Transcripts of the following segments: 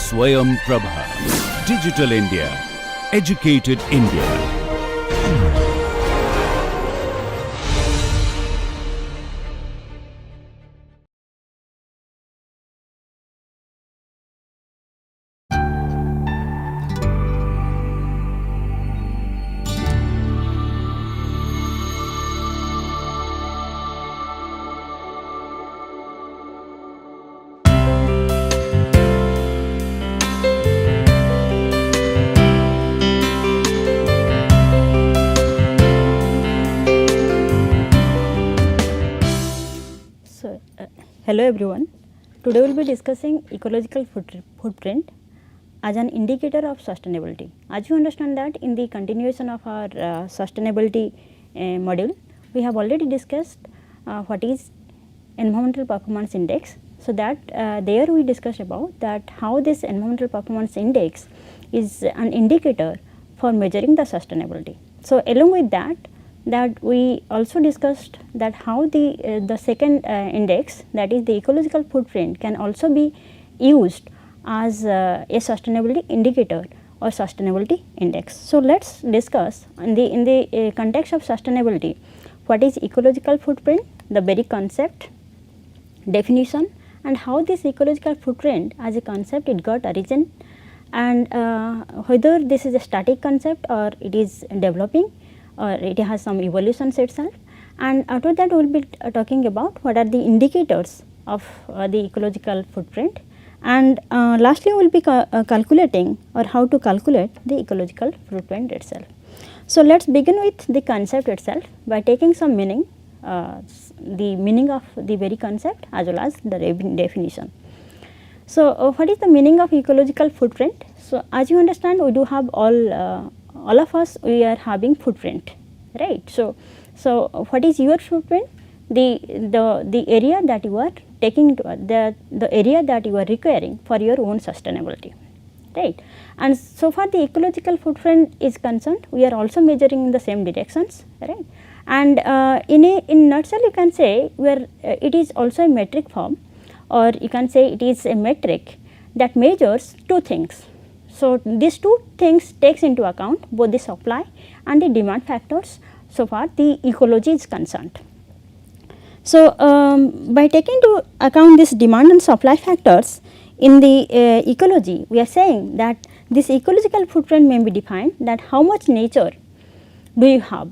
Swayam Prabha. Digital India. Educated India. Hello everyone. Today we will be discussing ecological footprint as an indicator of sustainability. As you understand that in the continuation of our sustainability module, we have already discussed what is environmental performance index. So that there we discussed about that how this environmental performance index is an indicator for measuring the sustainability. So along with that we also discussed that how the second index, that is the ecological footprint, can also be used as a sustainability indicator or sustainability index. So let us discuss in the context of sustainability what is ecological footprint, the very concept, definition, and how this ecological footprint as a concept it got origin, and whether this is a static concept or it is developing or it has some evolutions itself. And after that we will be talking about what are the indicators of the ecological footprint, and lastly we will be calculating or how to calculate the ecological footprint itself. So let us begin with the concept itself by taking some meaning, the meaning of the very concept as well as the definition. So what is the meaning of ecological footprint? So as you understand, we do have all of us, we are having footprint, right. So what is your footprint? The area that you are taking, the area that you are requiring for your own sustainability, right. And so far the ecological footprint is concerned, we are also measuring in the same directions, right. And in nutshell you can say it is also a metric form, or you can say it is a metric that measures two things. So these two things takes into account both the supply and the demand factors so far the ecology is concerned. So by taking into account this demand and supply factors in the ecology, we are saying that this ecological footprint may be defined that how much nature do you have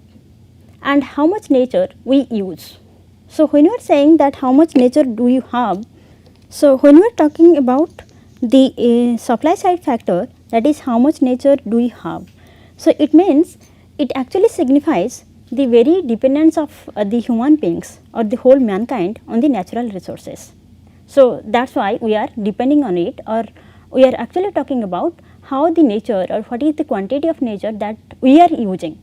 and how much nature we use. So when you are saying that how much nature do you have, so when we are talking about the supply side factor, that is how much nature do we have. So it means it actually signifies the very dependence of the human beings or the whole mankind on the natural resources. So that is why we are depending on it, or we are actually talking about how the nature or what is the quantity of nature that we are using.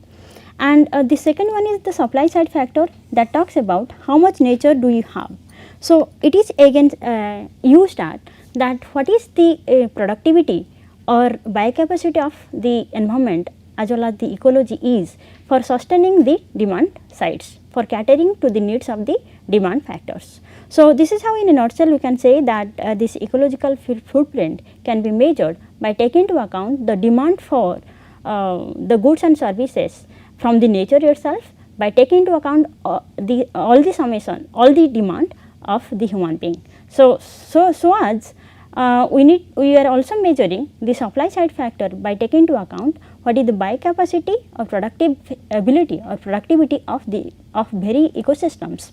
And the second one is the supply side factor that talks about how much nature do you have. So it is again used at that what is the productivity or biocapacity of the environment as well as the ecology is for sustaining the demand sides, for catering to the needs of the demand factors. So this is how in a nutshell we can say that this ecological footprint can be measured by taking into account the demand for the goods and services from the nature itself, by taking into account all the summation, all the demand of the human being. So as we are also measuring the supply side factor by taking into account what is the biocapacity or productive ability or productivity of very ecosystems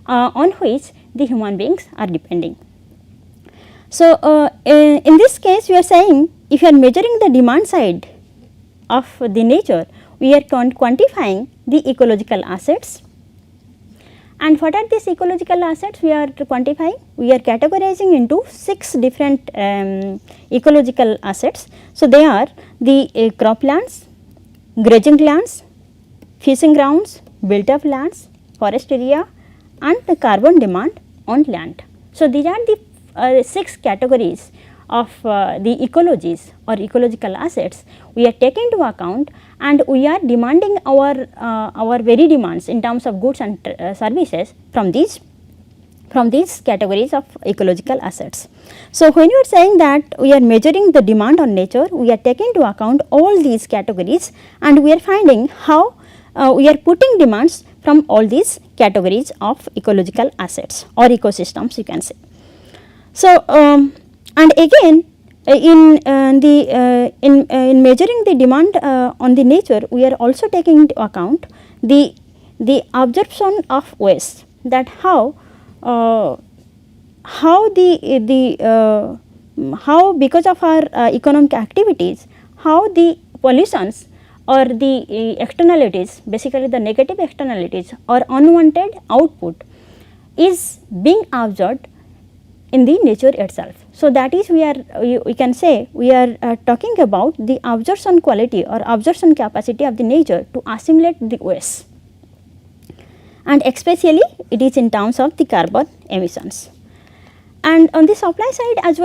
on which the human beings are depending. So in this case we are saying if you are measuring the demand side of the nature, we are quantifying the ecological assets. And what are these ecological assets we are quantifying? We are categorizing into 6 different ecological assets. So they are the croplands, grazing lands, fishing grounds, built up lands, forest area, and the carbon demand on land. So these are the 6 categories of the ecologies or ecological assets we are taking into account, and we are demanding our very demands in terms of goods and services from these from these categories of ecological assets. So, when you are saying that we are measuring the demand on nature, we are taking into account all these categories and we are finding how we are putting demands from all these categories of ecological assets or ecosystems, you can say. So, and again in measuring the demand on the nature, we are also taking into account the absorption of waste, that how because of our economic activities, how the pollutions or the externalities, basically the negative externalities or unwanted output is being absorbed in the nature itself. So, that is we can say we are talking about the absorption quality or absorption capacity of the nature to assimilate the waste, and especially it is in terms of the carbon emissions. And on the supply side, as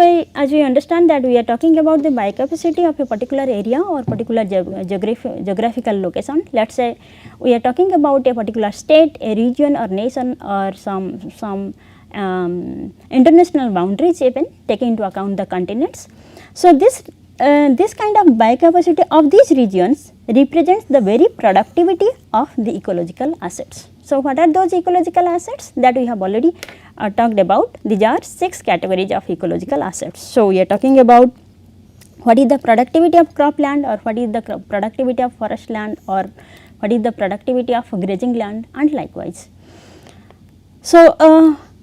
we understand that we are talking about the biocapacity of a particular area or particular geographical location. Let us say we are talking about a particular state, a region or nation or some international boundaries, even taking into account the continents. So, this kind of biocapacity of these regions represents the very productivity of the ecological assets. So, what are those ecological assets that we have already talked about? These are 6 categories of ecological assets. So, we are talking about what is the productivity of cropland, or what is the productivity of forest land, or what is the productivity of grazing land, and likewise. So,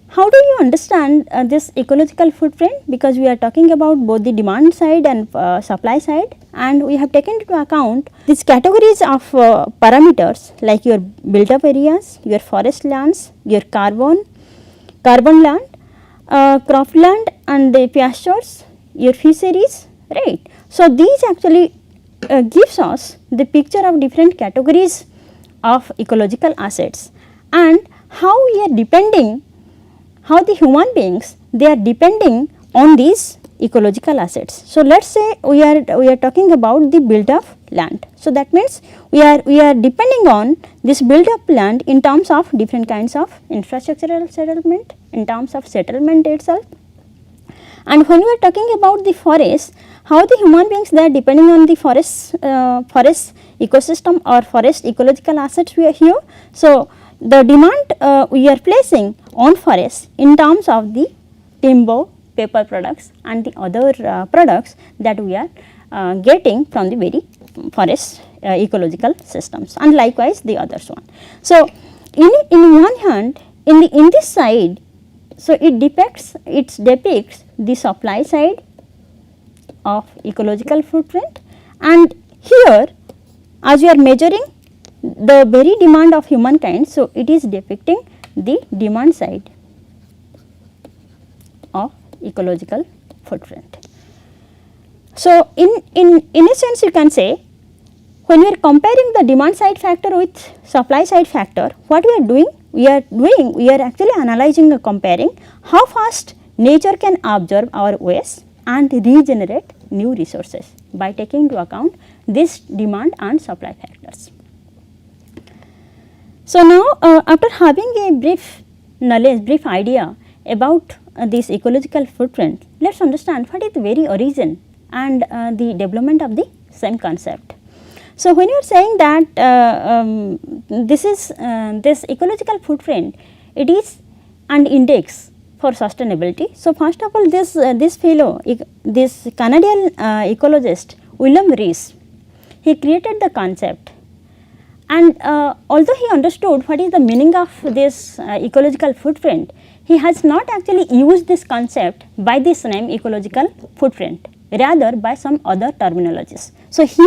how do you understand this ecological footprint? Because we are talking about both the demand side and supply side, and we have taken into account these categories of parameters like your built up areas, your forest lands, your carbon land, cropland and the pastures, your fisheries, right. So, these actually gives us the picture of different categories of ecological assets and how we are depending, how the human beings they are depending on these ecological assets. So, let us say we are talking about the built up land. So, that means we are depending on this built up land in terms of different kinds of infrastructural settlement, in terms of settlement itself. And when we are talking about the forest, how the human beings they are depending on the forest ecosystem or forest ecological assets we are here. So, the demand we are placing on forests in terms of the timber, paper products and the other products that we are getting from the very forest ecological systems, and likewise the others one. So, in one hand in this side, so it depicts the supply side of ecological footprint, and here as we are measuring the very demand of humankind. So, it is depicting the demand side of ecological footprint. So, in a sense you can say when we are comparing the demand side factor with supply side factor, what we are doing? We are actually analyzing and comparing how fast nature can absorb our waste and regenerate new resources by taking into account this demand and supply factors. So, now after having a brief knowledge, brief idea about this ecological footprint, let us understand what is the very origin and the development of the same concept. So, when you are saying that this ecological footprint, it is an index for sustainability. So, first of all this fellow, this Canadian ecologist William Rees, he created the concept, and although he understood what is the meaning of this ecological footprint, he has not actually used this concept by this name ecological footprint, rather by some other terminologies. So, he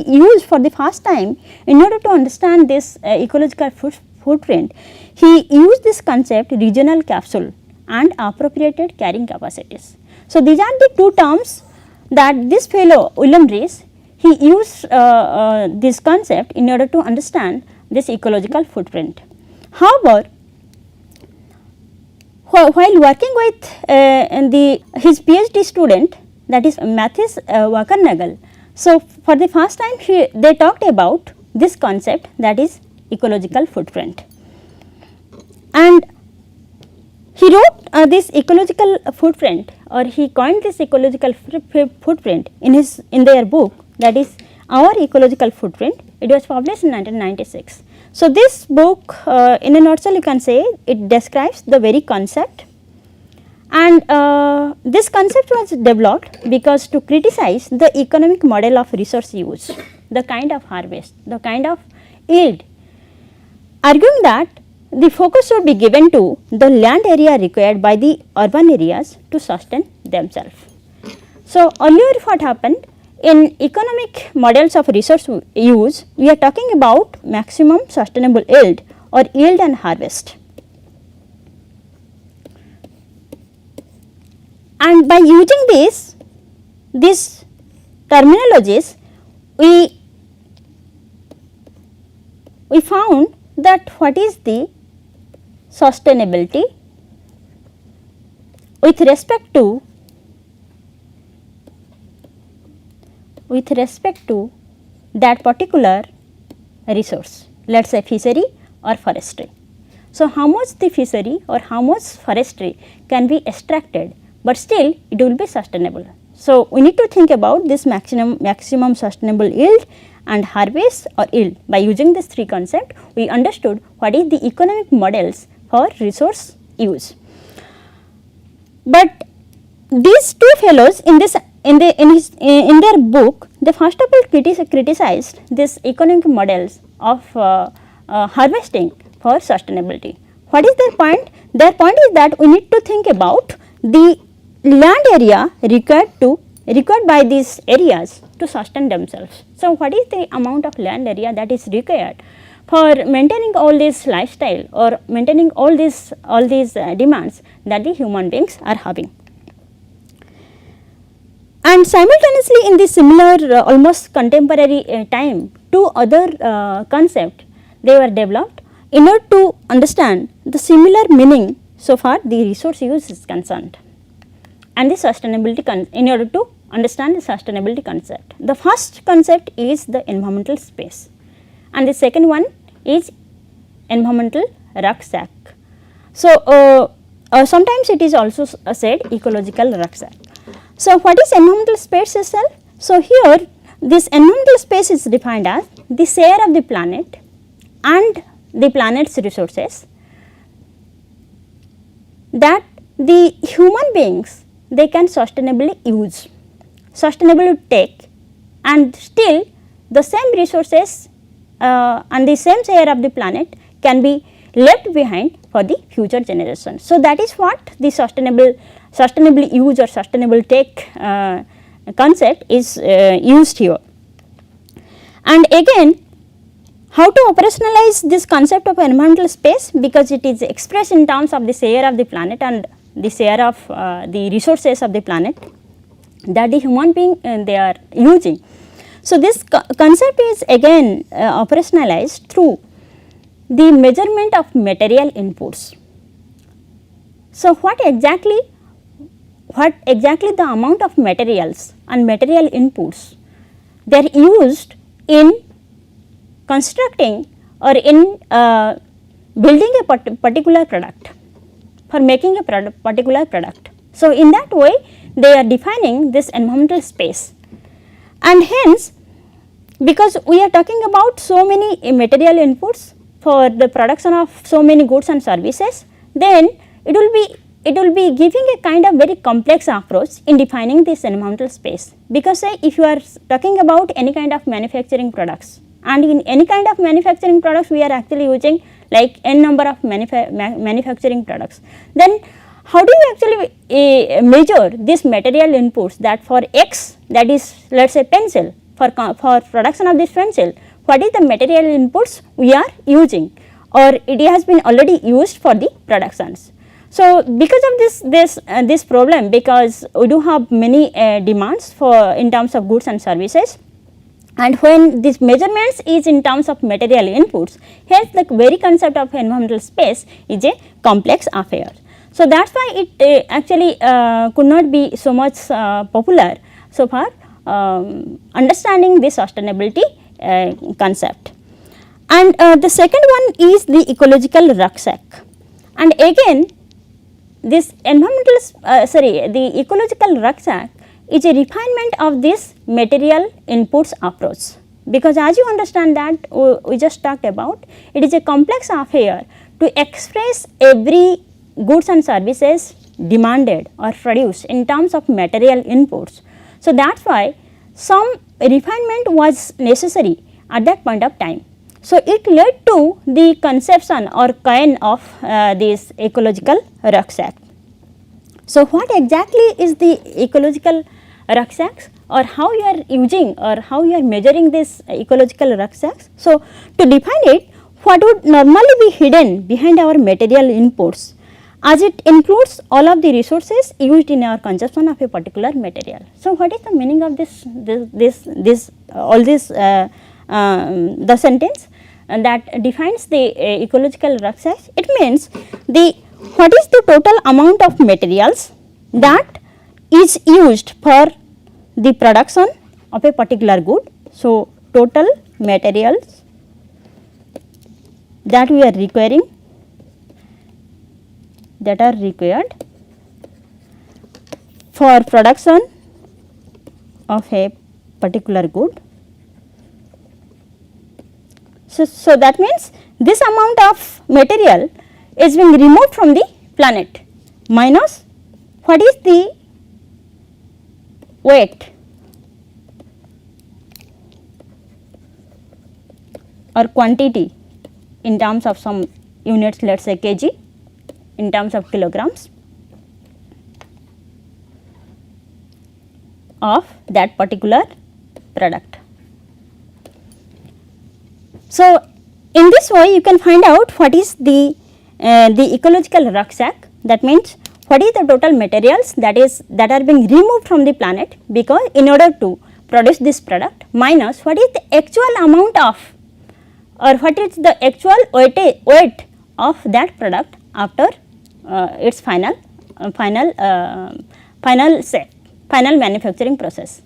used for the first time, in order to understand this ecological footprint, he used this concept regional capsule and appropriated carrying capacities. So, these are the two terms that this fellow William Rees, he used this concept in order to understand this ecological footprint. However, while working with his PhD student, that is Matthias Wackernagel, so for the first time they talked about this concept, that is ecological footprint. And he wrote this ecological footprint, or he coined this ecological footprint in their book, that is Our Ecological Footprint. It was published in 1996. So, this book in a nutshell you can say it describes the very concept, and this concept was developed because to criticize the economic model of resource use, the kind of harvest, the kind of yield, arguing that the focus should be given to the land area required by the urban areas to sustain themselves. So, earlier what happened in economic models of resource use, we are talking about maximum sustainable yield or yield and harvest. And by using these terminologies, we found that what is the sustainability with respect to that particular resource, let us say fishery or forestry. So, how much the fishery or how much forestry can be extracted, but still it will be sustainable. So, we need to think about this maximum sustainable yield and harvest or yield. By using these three concepts, we understood what is the economic models for resource use. But these two fellows in their book, they first of all criticized this economic models of harvesting for sustainability. What is their point? Their point is that we need to think about the land area required by these areas to sustain themselves. So, what is the amount of land area that is required for maintaining all this lifestyle or maintaining all these demands that the human beings are having. And simultaneously in this similar almost contemporary time, two other concepts they were developed in order to understand the similar meaning so far the resource use is concerned, and the sustainability in order to understand the sustainability concept. The first concept is the environmental space, and the second one is environmental rucksack. So, sometimes it is also said ecological rucksack. So, what is environmental space itself? So, here this environmental space is defined as the share of the planet and the planet's resources that the human beings they can sustainably use, sustainably take, and still the same resources and the same share of the planet can be left behind for the future generations. So, that is what the sustainably use or sustainable take concept is used here. And again, how to operationalize this concept of environmental space, because it is expressed in terms of the share of the planet and the share of the resources of the planet that the human being they are using. So, this concept is again operationalized through the measurement of material inputs. So, what exactly the amount of materials and material inputs they are used in constructing or in building a particular product, for making a particular product. So, in that way they are defining this environmental space, and hence because we are talking about so many material inputs for the production of so many goods and services, then it will be giving a kind of very complex approach in defining this environmental space. Because say if you are talking about any kind of manufacturing products, and in any kind of manufacturing products we are actually using like n number of manufacturing products, then how do you actually measure this material inputs that for X, that is let us say pencil, for production of this pencil, what is the material inputs we are using, or it has been already used for the productions. So, because of this problem, because we do have many demands for in terms of goods and services, and when this measurements is in terms of material inputs, hence the very concept of environmental space is a complex affair. So, that is why it actually could not be so much popular so far understanding the sustainability concept. And the second one is the ecological rucksack, and again this the ecological rucksack is a refinement of this material inputs approach, because as you understand that we just talked about, it is a complex affair to express every goods and services demanded or produced in terms of material inputs. So, that is why some refinement was necessary at that point of time. So, it led to the conception or coin of this ecological rucksack. So, what exactly is the ecological rucksacks, or how you are using or how you are measuring this ecological rucksacks? So, to define it, what would normally be hidden behind our material inputs, as it includes all of the resources used in our consumption of a particular material. So, what is the meaning of the sentence that defines the ecological rucksack? It means what is the total amount of materials that is used for the production of a particular good. So, total materials that we are requiring, that are required for production of a particular good. So, that means this amount of material is being removed from the planet minus what is the weight or quantity in terms of some units, let us say kg, in terms of kilograms of that particular product. So, in this way you can find out what is the ecological rucksack. That means what is the total materials that are being removed from the planet, because in order to produce this product, minus what is the actual amount of, or what is the actual weight of that product after its final manufacturing process.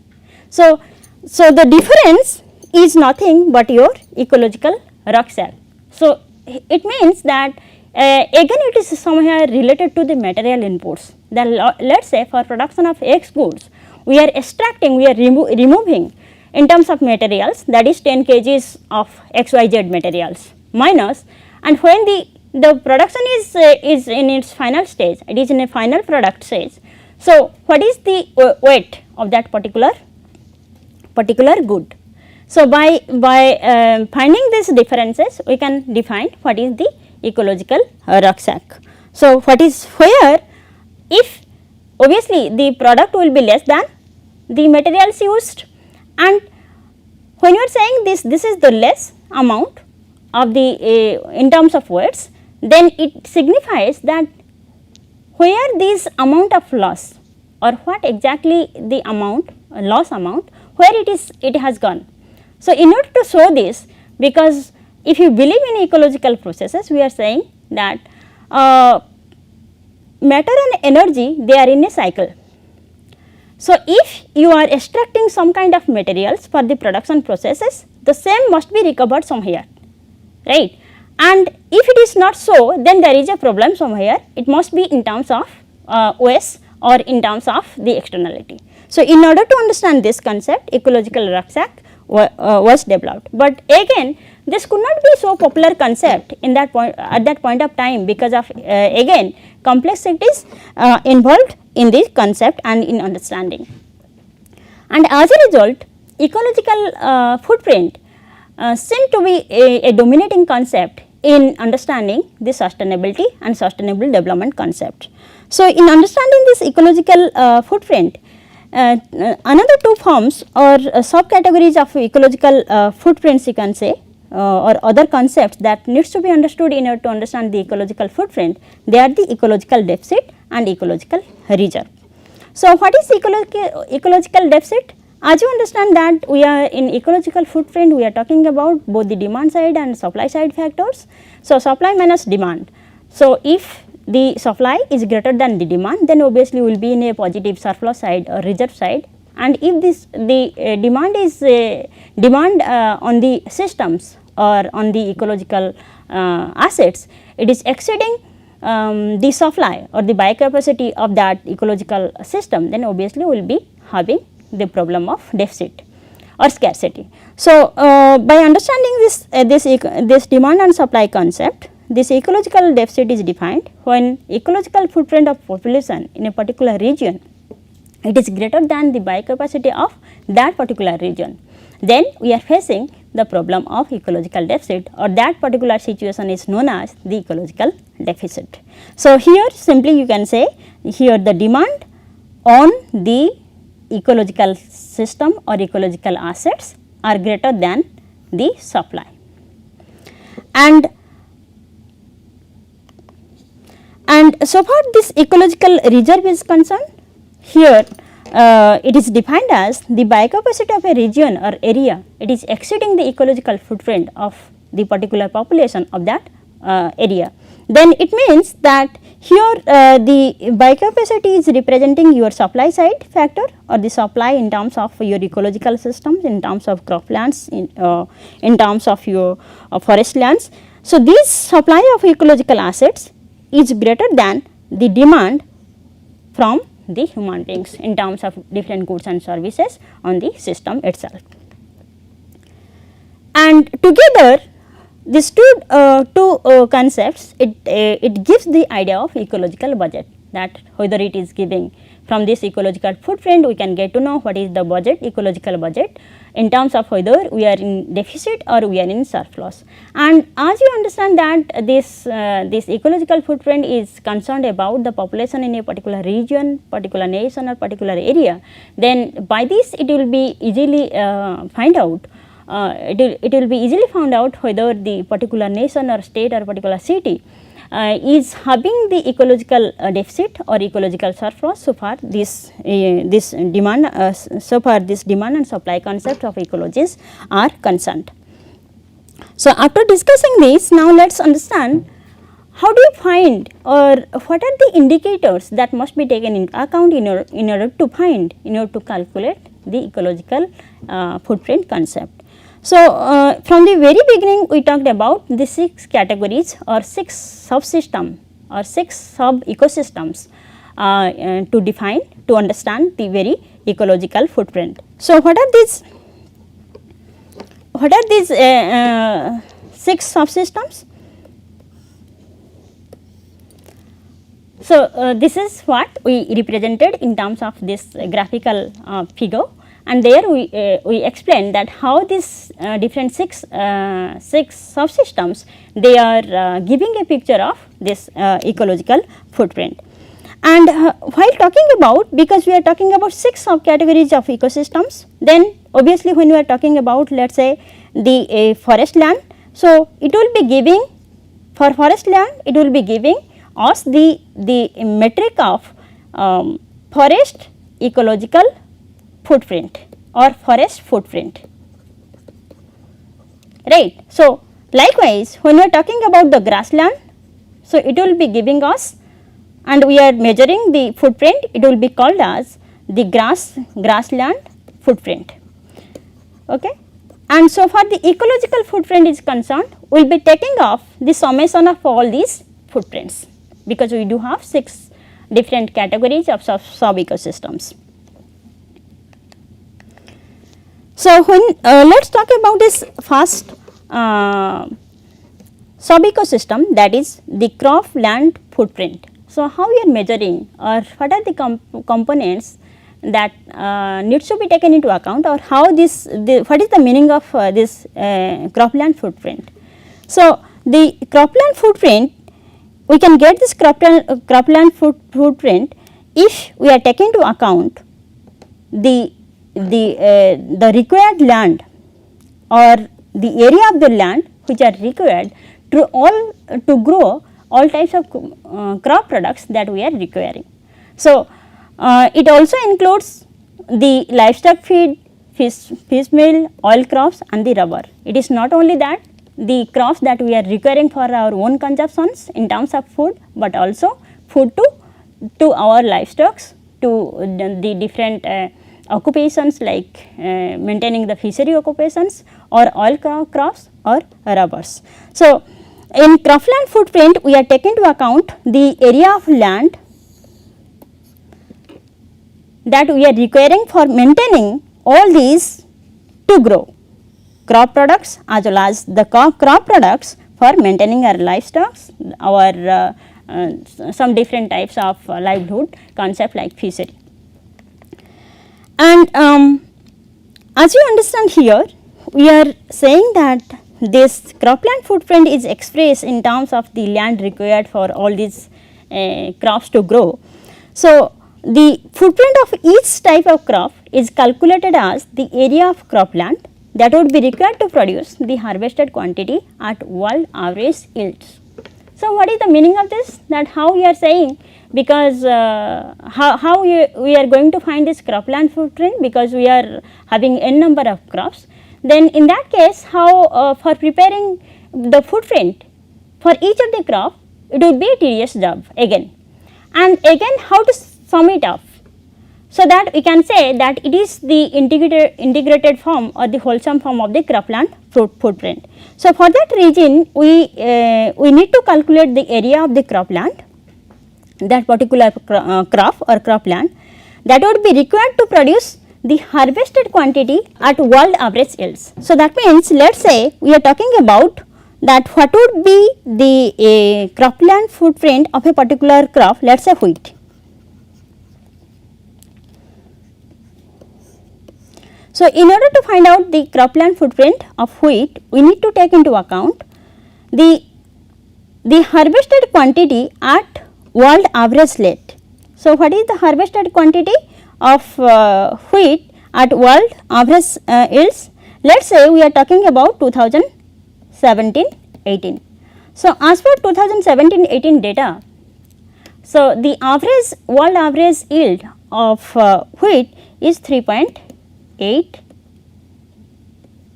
So, the difference is nothing but your ecological rucksack. So, it means that again it is somewhere related to the material inputs. Then let us say for production of X goods, we are extracting, we are removing in terms of materials, that is 10 kgs of XYZ materials minus, and when the production is in its final stage, it is in a final product stage. So, what is the weight of that particular good? So, by finding these differences, we can define what is the ecological rucksack. So, what is where, if obviously the product will be less than the materials used, and when you are saying this is the less amount of the in terms of weights, then it signifies that where this amount of loss, or what exactly the loss amount, where it has gone. So, in order to show this, because if you believe in ecological processes, we are saying that matter and energy, they are in a cycle. So, if you are extracting some kind of materials for the production processes, the same must be recovered somewhere, right? And if it is not so, then there is a problem somewhere. It must be in terms of waste or in terms of the externality. So, in order to understand this concept, ecological rucksack was developed. But again, this could not be so popular concept in that point at that point of time, because of again complexities involved in this concept and in understanding. And as a result, ecological footprint seem to be a dominating concept in understanding the sustainability and sustainable development concept. So, in understanding this ecological footprint, another two forms or subcategories of ecological footprints, you can say, or other concepts that needs to be understood in order to understand the ecological footprint, they are the ecological deficit and ecological reserve. So, what is ecological deficit? As you understand that we are in ecological footprint, we are talking about both the demand side and supply side factors. So, supply minus demand. So, if the supply is greater than the demand, then obviously we will be in a positive surplus side or reserve side, and if the demand is demand on the systems or on the ecological assets, it is exceeding the supply or the biocapacity of that ecological system, then obviously we will be having the problem of deficit or scarcity. So, by understanding this demand and supply concept, this ecological deficit is defined when ecological footprint of population in a particular region, it is greater than the biocapacity of that particular region. Then we are facing the problem of ecological deficit, or that particular situation is known as the ecological deficit. So, here simply you can say here the demand on the ecological system or ecological assets are greater than the supply. And so far this ecological reserve is concerned, here it is defined as the biocapacity of a region or area, it is exceeding the ecological footprint of the particular population of that area. Then it means that here the biocapacity is representing your supply side factor or the supply in terms of your ecological systems, in terms of croplands, in terms of your forest lands. So, this supply of ecological assets is greater than the demand from the human beings in terms of different goods and services on the system itself. And together these two concepts, it gives the idea of ecological budget, that whether it is giving from this ecological footprint we can get to know what is the budget, ecological budget, in terms of whether we are in deficit or we are in surplus. And as you understand that this ecological footprint is concerned about the population in a particular region, particular nation or particular area, then by this it will be easily find out it will be easily found out whether the particular nation or state or particular city is having the ecological deficit or ecological surplus. So far this demand and supply concept of ecologies are concerned. So, after discussing this, now let us understand how do you find or what are the indicators that must be taken into account in order to calculate the ecological footprint concept. So, from the very beginning we talked about the 6 categories or 6 subsystems or 6 sub ecosystems to define, to understand the very ecological footprint. So, what are these 6 subsystems? So, this is what we represented in terms of this graphical figure, and there we explained that how these different 6 subsystems, they are giving a picture of this ecological footprint. And while talking about, because we are talking about 6 subcategories of ecosystems, then obviously when we are talking about, let us say the forest land, so it will be giving, for forest land it will be giving us the metric of forest ecological footprint or forest footprint, right. So, likewise when we are talking about the grassland, so it will be giving us, and we are measuring the footprint, it will be called as the grassland footprint, okay. And so far the ecological footprint is concerned, we will be taking off the summation of all these footprints, because we do have 6 different categories of sub ecosystems. So, when let us talk about this first sub ecosystem, that is the cropland footprint. So, how we are measuring, or what are the components that needs to be taken into account, or how what is the meaning of this cropland footprint. So, the cropland footprint, we can get this cropland footprint if we are taking into account the required land or the area of the land which are required to grow all types of crop products that we are requiring. So, it also includes the livestock feed, fish meal, oil crops and the rubber. It is not only that the crops that we are requiring for our own consumptions in terms of food, but also food to our livestock, to the different occupations like maintaining the fishery occupations or oil crops or rubbers. So, in cropland footprint we are taking into account the area of land that we are requiring for maintaining all these to grow, crop products as well as the crop products for maintaining our livestock, our some different types of livelihood concept like fishery. And as you understand here, we are saying that this cropland footprint is expressed in terms of the land required for all these crops to grow. So, the footprint of each type of crop is calculated as the area of cropland that would be required to produce the harvested quantity at world average yields. So, what is the meaning of this? That how we are saying, because how we are going to find this cropland footprint, because we are having n number of crops. Then in that case, how for preparing the footprint for each of the crop, it would be a tedious job again, and again how to sum it up, so that we can say that it is the integrated form or the wholesome form of the cropland footprint. So, for that reason we need to calculate the area of the cropland, that particular crop or cropland that would be required to produce the harvested quantity at world average yields. So, that means let us say we are talking about that what would be the cropland footprint of a particular crop, let us say wheat. So, in order to find out the cropland footprint of wheat, we need to take into account the harvested quantity at world average rate. So, what is the harvested quantity of wheat at world average yields? Let us say we are talking about 2017-18. So, as per 2017-18 data, so the average world average yield of wheat is 3.8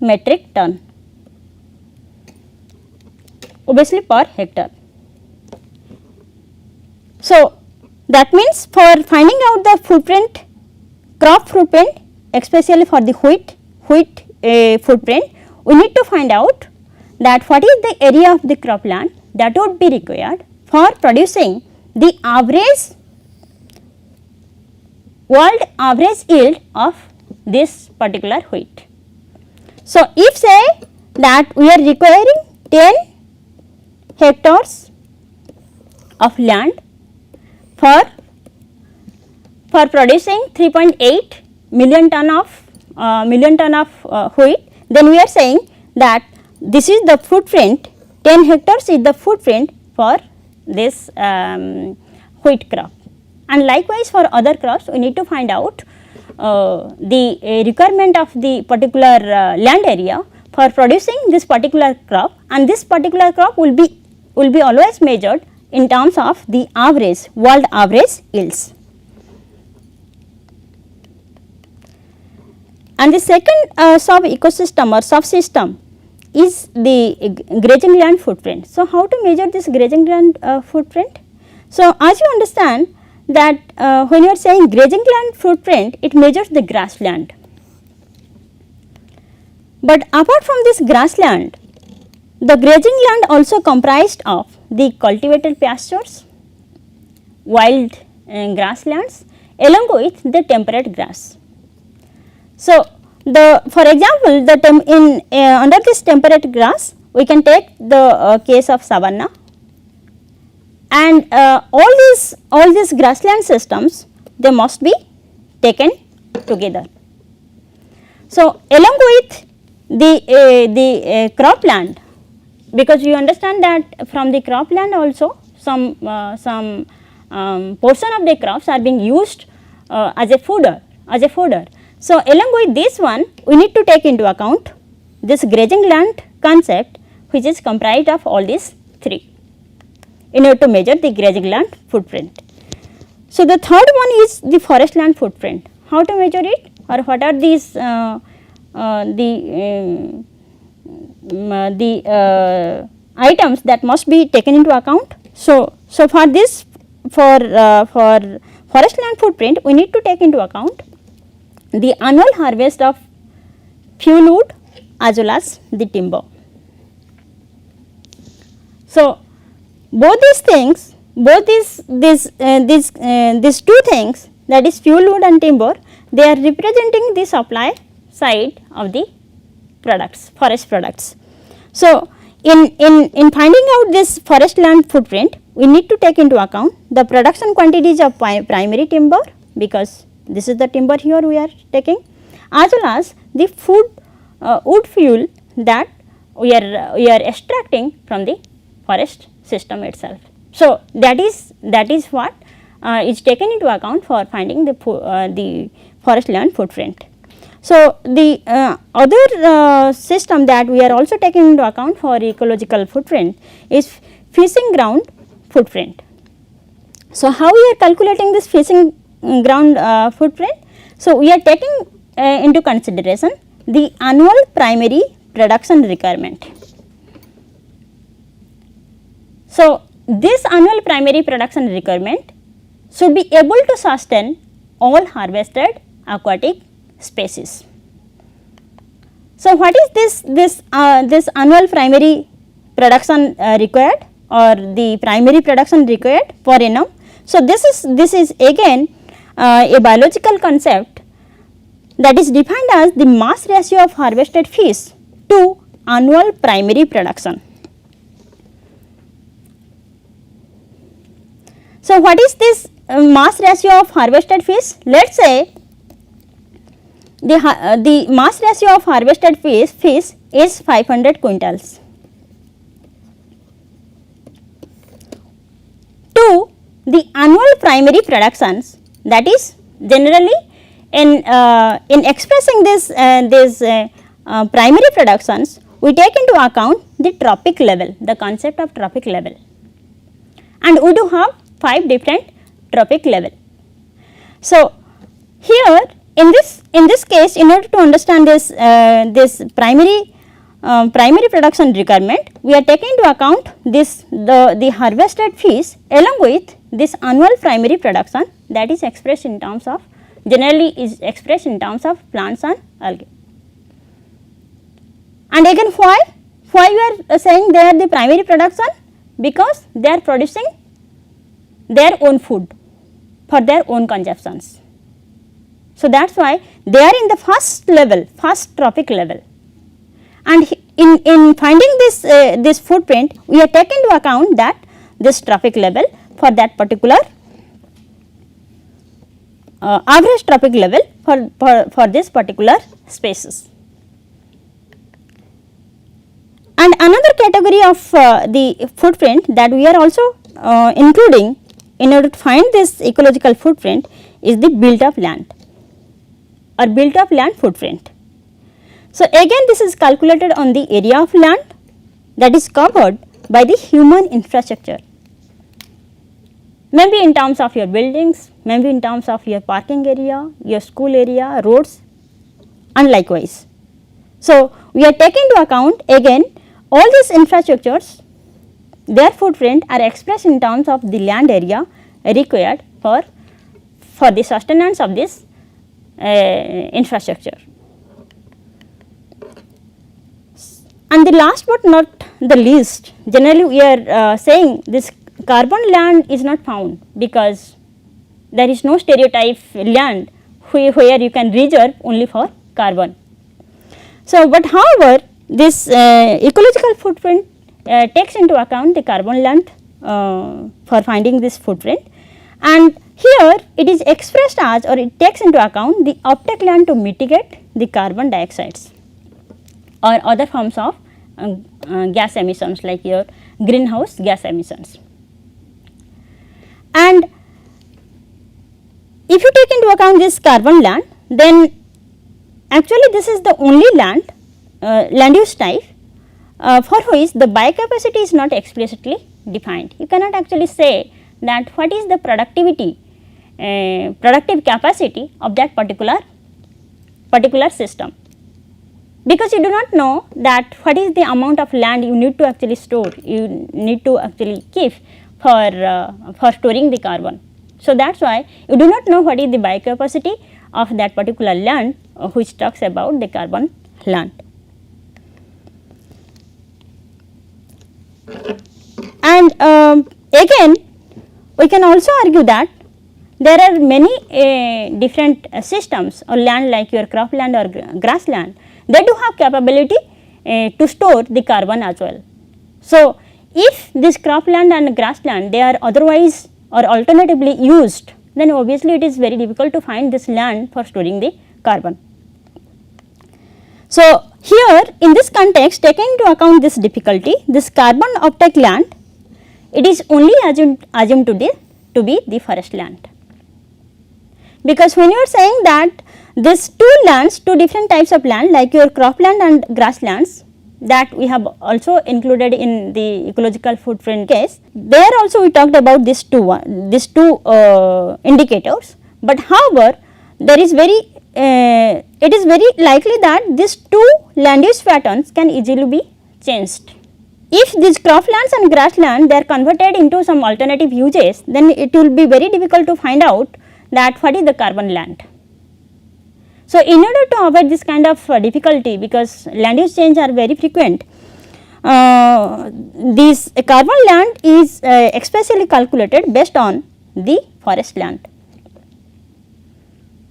metric ton, obviously per hectare. So, that means for finding out the footprint, crop footprint, especially for the wheat footprint, we need to find out that what is the area of the cropland that would be required for producing the average world average yield of this particular wheat. So, if say that we are requiring 10 hectares of land for producing 3.8 million ton of wheat, then we are saying that this is the footprint, 10 hectares is the footprint for this wheat crop. And likewise for other crops, we need to find out the requirement of the particular land area for producing this particular crop, and this particular crop will be always measured in terms of the average world average yields. And the second sub ecosystem or subsystem is the grazing land footprint. So, how to measure this grazing land footprint? So, as you understand that when you are saying grazing land footprint, it measures the grassland. But apart from this grassland, the grazing land also comprised of the cultivated pastures, wild grasslands along with the temperate grass. So, for example, under this temperate grass we can take the case of savanna, and all these grassland systems, they must be taken together. So, along with the cropland, because you understand that from the cropland also some portion of the crops are being used as a fodder. So, along with this one, we need to take into account this grazing land concept, which is comprised of all these three, in order to measure the grazing land footprint. So, the third one is the forest land footprint. How to measure it, or what are these items that must be taken into account? So for this, for forest land footprint, we need to take into account the annual harvest of fuel wood as well as the timber. So, both these things, both these two things, that is fuel wood and timber, they are representing the supply side of the products, forest products. So, in finding out this forest land footprint, we need to take into account the production quantities of primary timber, because this is the timber here we are taking, as well as the wood fuel that we are extracting from the forest system itself. So, that is what is taken into account for finding the forest land footprint. So, the other system that we are also taking into account for ecological footprint is fishing ground footprint. So, how we are calculating this fishing ground footprint? So, we are taking into consideration the annual primary production requirement. So, this annual primary production requirement should be able to sustain all harvested aquatic species. So, what is this annual primary production required, or the primary production required per annum? So, this is again a biological concept that is defined as the mass ratio of harvested fish to annual primary production. So, what is this mass ratio of harvested fish? Let us say the mass ratio of harvested fish is 500 quintals to the annual primary productions, that is generally in expressing this primary productions, we take into account the trophic level, the concept of trophic level, and we do have 5 different trophic level. So, here in this case, in order to understand this primary production requirement, we are taking into account the harvested fish along with this annual primary production, that is expressed in terms of, generally is expressed in terms of plants and algae. And again, why we are saying they are the primary production? Because they are producing their own food for their own consumptions. So, that is why they are in the first level, first trophic level, and in finding this footprint, we are taking into account that this trophic level for that particular average trophic level for this particular species. And another category of the footprint that we are also including in order to find this ecological footprint is the built up land or built up land footprint. So, again this is calculated on the area of land that is covered by the human infrastructure, maybe in terms of your buildings, maybe in terms of your parking area, your school area, roads and likewise. So, we are taking into account again all these infrastructures, their footprint are expressed in terms of the land area required for the sustenance of this infrastructure. And the last but not the least, generally we are saying this carbon land is not found, because there is no stereotype land where you can reserve only for carbon. So, but however, this ecological footprint takes into account the carbon land for finding this footprint, and here it is expressed as, or it takes into account the uptake land to mitigate the carbon dioxides or other forms of gas emissions like your greenhouse gas emissions. And if you take into account this carbon land, then actually this is the only land use type for which the biocapacity is not explicitly defined. You cannot actually say that what is the productive capacity of that particular system, because you do not know that what is the amount of land you need to actually store, you need to actually keep for storing the carbon. So, that is why you do not know what is the biocapacity of that particular land which talks about the carbon land. And again we can also argue that there are many different systems or land like your cropland or grassland, they do have capability to store the carbon as well. So, if this cropland and grassland they are otherwise or alternatively used, then obviously it is very difficult to find this land for storing the carbon. So, here in this context, taking into account this difficulty, this carbon uptake land, it is only assumed to be the forest land. Because when you are saying that these two different types of land like your cropland and grasslands that we have also included in the ecological footprint case, there also we talked about these two indicators, but however, there is it is very likely that these two land use patterns can easily be changed. If these croplands and grassland they are converted into some alternative uses, then it will be very difficult to find out that what is the carbon land. So, in order to avoid this kind of difficulty, because land use change are very frequent, this carbon land is especially calculated based on the forest land,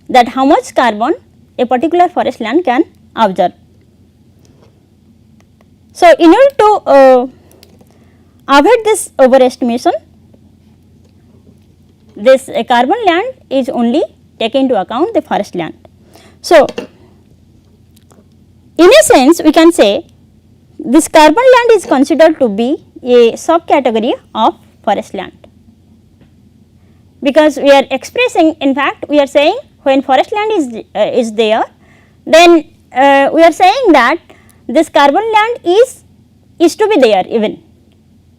that how much carbon a particular forest land can absorb. So, in order to avoid this overestimation, this carbon land is only taken into account the forest land. So, in a sense we can say this carbon land is considered to be a subcategory of forest land, because we are expressing, in fact we are saying when forest land is there, then we are saying that this carbon land is to be there even,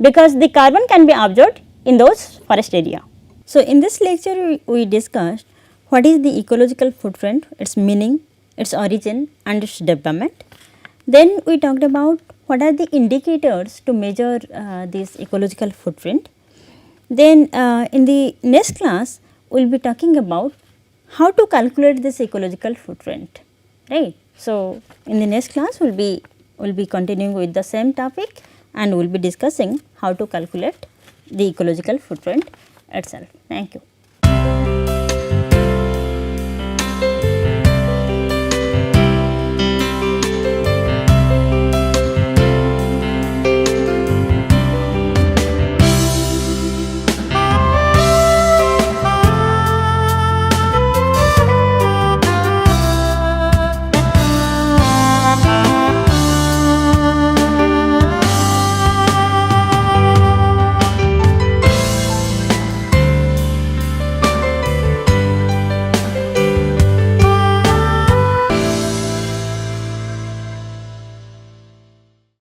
because the carbon can be absorbed in those forest area. So, in this lecture we discussed what is the ecological footprint, its meaning, its origin and its development. Then we talked about what are the indicators to measure this ecological footprint. Then in the next class we will be talking about how to calculate this ecological footprint, right. So, in the next class we will be continuing with the same topic and we will be discussing how to calculate the ecological footprint itself. Thank you.